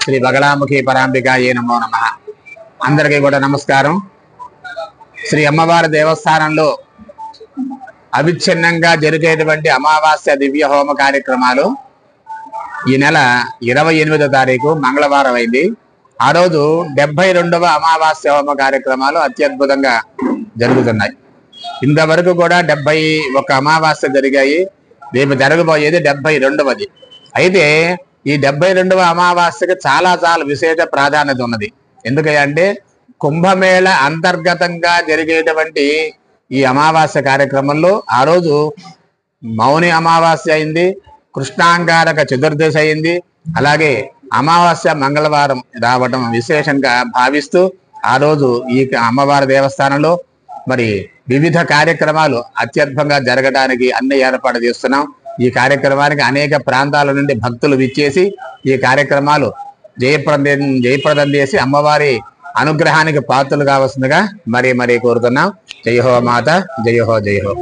శ్రీ బగళాముఖి పరాంబికాయే నమో నమః. అందరికీ కూడా నమస్కారం. శ్రీ అమ్మవారి దేవస్థానంలో అవిచ్ఛిన్నంగా జరిగేటువంటి అమావాస్య దివ్య హోమ కార్యక్రమాలు ఈ నెల 28వ తారీఖు మంగళవారం అయింది. ఆ రోజు 72వ అమావాస్య హోమ కార్యక్రమాలు అత్యద్భుతంగా జరుగుతున్నాయి. ఇంతవరకు కూడా 71 అమావాస్య జరిగాయి. రేపు జరగబోయేది 72వది. అయితే ఈ 72వ అమావాస్యకి చాలా విశేష ప్రాధాన్యత ఉన్నది. ఎందుకంటే కుంభమేళ అంతర్గతంగా జరిగేటువంటి ఈ అమావాస్య కార్యక్రమంలో ఆ రోజు మౌని అమావాస్య అయింది, కృష్ణాంగారక చతుర్దశి అయింది. అలాగే అమావాస్య మంగళవారం రావడం విశేషంగా భావిస్తూ ఆ రోజు ఈ అమ్మవారి దేవస్థానంలో మరి వివిధ కార్యక్రమాలు అత్యద్భుతంగా జరగడానికి అన్ని ఏర్పాటు చేస్తున్నాం. ఈ కార్యక్రమానికి అనేక ప్రాంతాల నుండి భక్తులు విచ్చేసి ఈ కార్యక్రమాలు జయప్రదం చేసి అమ్మవారి అనుగ్రహానికి పాత్రలు కావాల్సిందిగా మరీ కోరుతున్నాం. జై హో మాత, జై హో, జై హో.